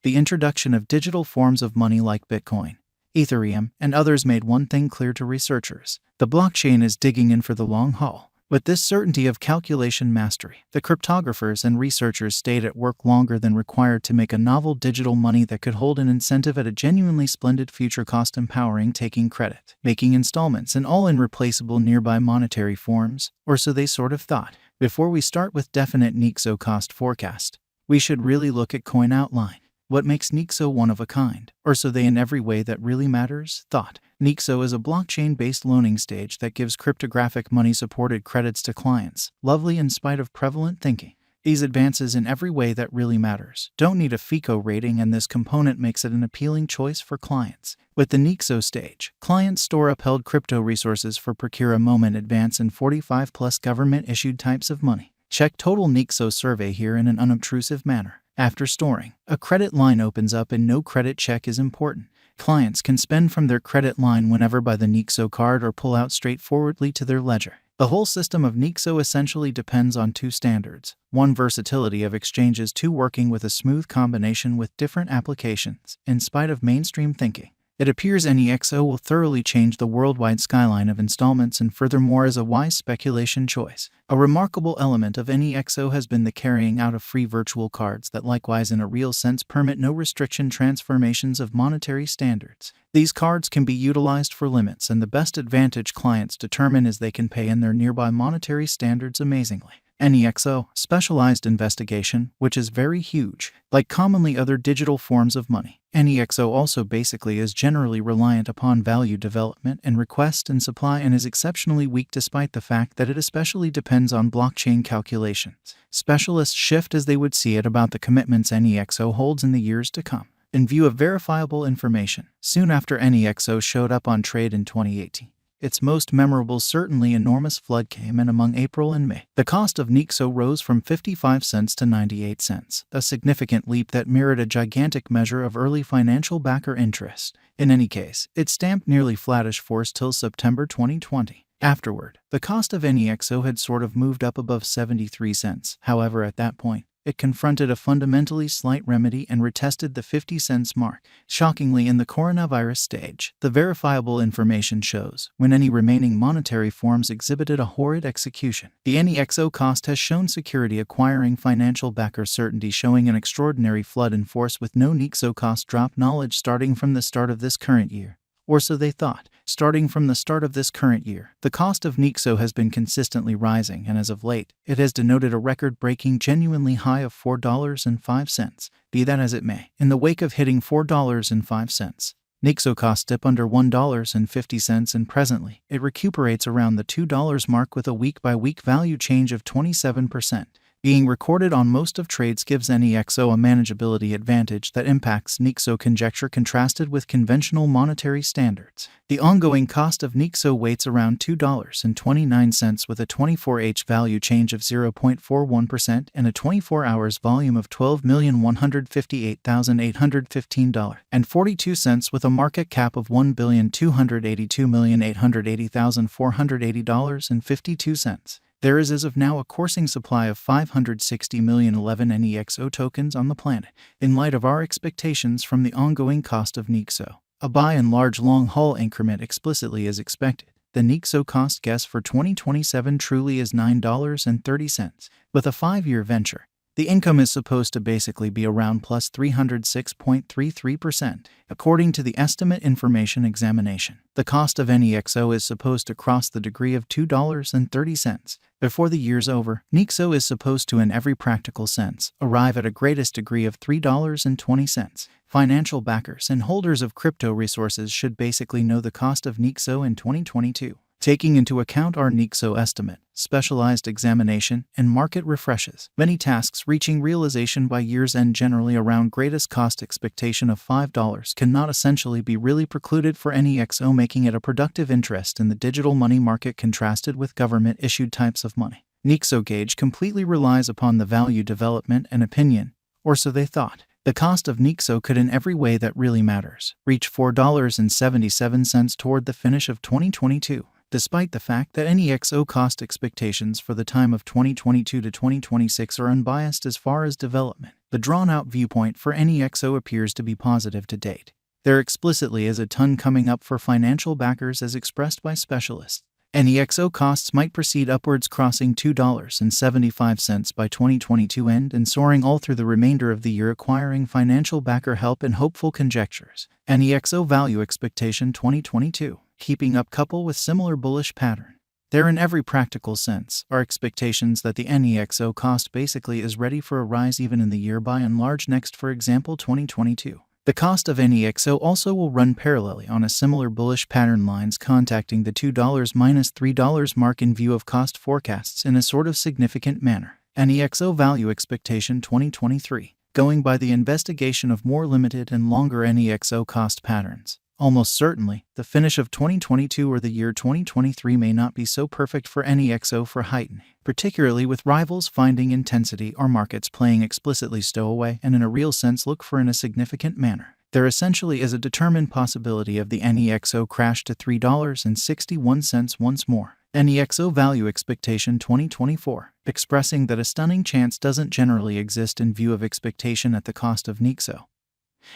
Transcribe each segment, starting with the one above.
The introduction of digital forms of money like Bitcoin, Ethereum, and others made one thing clear to researchers: the blockchain is digging in for the long haul. With this certainty of calculation mastery, the cryptographers and researchers stayed at work longer than required to make a novel digital money that could hold an incentive at a genuinely splendid future cost, empowering taking credit, making installments, and all in replaceable nearby monetary forms, or so they sort of thought. Before we start with definite Nexo cost forecast, we should really look at coin outline. What makes Nexo one of a kind, or so they in every way that really matters, thought. Nexo is a blockchain-based loaning stage that gives cryptographic money-supported credits to clients, lovely in spite of prevalent thinking. These advances in every way that really matters don't need a FICO rating, and this component makes it an appealing choice for clients. With the Nexo stage, clients store upheld crypto resources for procure a moment advance in 45+ government-issued types of money. Check total Nexo survey here in an unobtrusive manner. After storing, a credit line opens up and no credit check is important. Clients can spend from their credit line whenever by the Nexo card or pull out straightforwardly to their ledger. The whole system of Nexo essentially depends on two standards: 1, versatility of exchanges; 2, working with a smooth combination with different applications. In spite of mainstream thinking, it appears Nexo will thoroughly change the worldwide skyline of installments, and furthermore is a wise speculation choice. A remarkable element of Nexo has been the carrying out of free virtual cards that likewise in a real sense permit no restriction transformations of monetary standards. These cards can be utilized for limits, and the best advantage clients determine is they can pay in their nearby monetary standards amazingly. Nexo, specialized investigation, which is very huge. Like commonly other digital forms of money, Nexo also basically is generally reliant upon value development and request and supply, and is exceptionally weak despite the fact that it especially depends on blockchain calculations. Specialists shift as they would see it about the commitments Nexo holds in the years to come. In view of verifiable information, soon after Nexo showed up on trade in 2018, its most memorable certainly enormous flood came in among April and May. The cost of Nexo rose from 55 cents to 98 cents, a significant leap that mirrored a gigantic measure of early financial backer interest. In any case, it stamped nearly flattish force till September 2020. Afterward, the cost of Nexo had sort of moved up above 73 cents. However, at that point, it confronted a fundamentally slight remedy and retested the 50 cents mark. Shockingly, in the coronavirus stage, the verifiable information shows when any remaining monetary forms exhibited a horrid execution. The Nexo cost has shown security acquiring financial backer certainty, showing an extraordinary flood in force with no Nexo cost drop. Knowledge starting from the start of this current year. Or so they thought. Starting from the start of this current year, the cost of Nexo has been consistently rising, and as of late, it has denoted a record-breaking genuinely high of $4.05. Be that as it may, in the wake of hitting $4.05, Nexo costs dip under $1.50, and presently, it recuperates around the $2 mark with a week-by-week value change of 27%. Being recorded on most of trades gives Nexo a manageability advantage that impacts Nexo conjecture contrasted with conventional monetary standards. The ongoing cost of Nexo waits around $2.29 with a 24H value change of 0.41% and a 24 hours volume of $12,158,815.42 with a market cap of $1,282,880,480.52. There is as of now a coursing supply of 560,011 Nexo tokens on the planet. In light of our expectations from the ongoing cost of Nexo, a by and large long-haul increment explicitly is expected. The Nexo cost guess for 2027 truly is $9.30. With a 5-year venture, the income is supposed to basically be around plus 306.33%, according to the Estimate Information Examination. The cost of Nexo is supposed to cross the degree of $2.30. Before the year's over, Nexo is supposed to, in every practical sense, arrive at a greatest degree of $3.20. Financial backers and holders of crypto resources should basically know the cost of Nexo in 2022. Taking into account our Nexo estimate, specialized examination, and market refreshes, many tasks reaching realization by year's end generally around greatest cost expectation of $5 cannot essentially be really precluded for Nexo, making it a productive interest in the digital money market contrasted with government-issued types of money. Nexo gauge completely relies upon the value development and opinion, or so they thought. The cost of Nexo could in every way that really matters reach $4.77 toward the finish of 2022. Despite the fact that Nexo cost expectations for the time of 2022 to 2026 are unbiased as far as development, The drawn-out viewpoint for Nexo appears to be positive to date. There explicitly is a ton coming up for financial backers as expressed by specialists. Nexo costs might proceed upwards, crossing $2.75 by 2022 end and soaring all through the remainder of the year, acquiring financial backer help and hopeful conjectures. Nexo value expectation 2022, keeping up couple with similar bullish pattern. There, in every practical sense, are expectations that the Nexo cost basically is ready for a rise even in the year by and large next, for example 2022. The cost of Nexo also will run parallelly on a similar bullish pattern, lines contacting the $2-3 mark in view of cost forecasts in a sort of significant manner. Nexo value expectation 2023, going by the investigation of more limited and longer Nexo cost patterns. Almost certainly, the finish of 2022 or the year 2023 may not be so perfect for Nexo for heightening, particularly with rivals finding intensity or markets playing explicitly stowaway and in a real sense look for in a significant manner. There essentially is a determined possibility of the Nexo crash to $3.61 once more. Nexo value expectation 2024, expressing that a stunning chance doesn't generally exist in view of expectation at the cost of Nexo,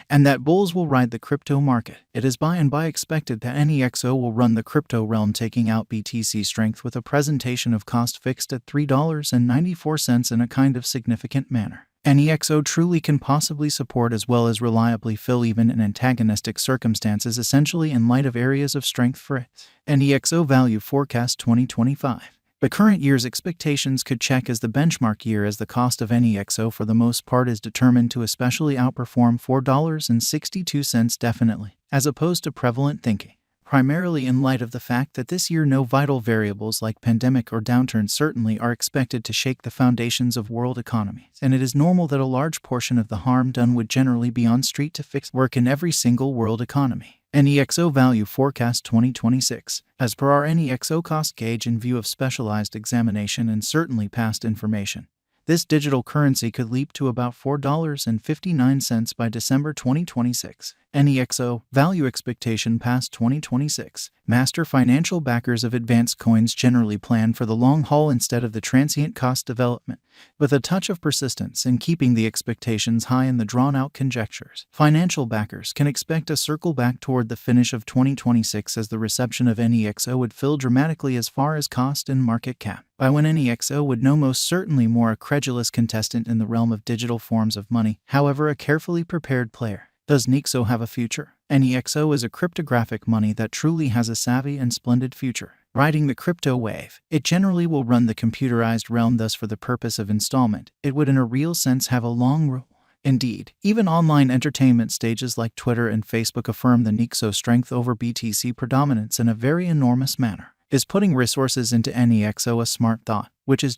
and that bulls will ride the crypto market. It is by and by expected that Nexo will run the crypto realm, taking out BTC strength with a presentation of cost fixed at $3.94 in a kind of significant manner. Nexo truly can possibly support as well as reliably fill even in antagonistic circumstances, essentially in light of areas of strength for it. Nexo value forecast 2025. The current year's expectations could check as the benchmark year, as the cost of Nexo for the most part is determined to especially outperform $4.62 definitely, as opposed to prevalent thinking, primarily in light of the fact that this year no vital variables like pandemic or downturn certainly are expected to shake the foundations of world economies, and it is normal that a large portion of the harm done would generally be on street to fix work in every single world economy. Nexo value forecast 2026. As per our Nexo cost gauge in view of specialized examination and certainly past information, this digital currency could leap to about $4.59 by December 2026. Nexo value expectation past 2026. Master financial backers of advanced coins generally plan for the long haul instead of the transient cost development, with a touch of persistence in keeping the expectations high in the drawn-out conjectures. Financial backers can expect a circle back toward the finish of 2026 as the reception of Nexo would fill dramatically as far as cost and market cap, by when Nexo would know most certainly more a credulous contestant in the realm of digital forms of money, however a carefully prepared player. Does Nexo have a future? Nexo is a cryptographic money that truly has a savvy and splendid future. Riding the crypto wave, it generally will run the computerized realm, thus for the purpose of installment, it would in a real sense have a long rule. Indeed, even online entertainment stages like Twitter and Facebook affirm the Nexo strength over BTC predominance in a very enormous manner. Is putting resources into Nexo a smart thought, which is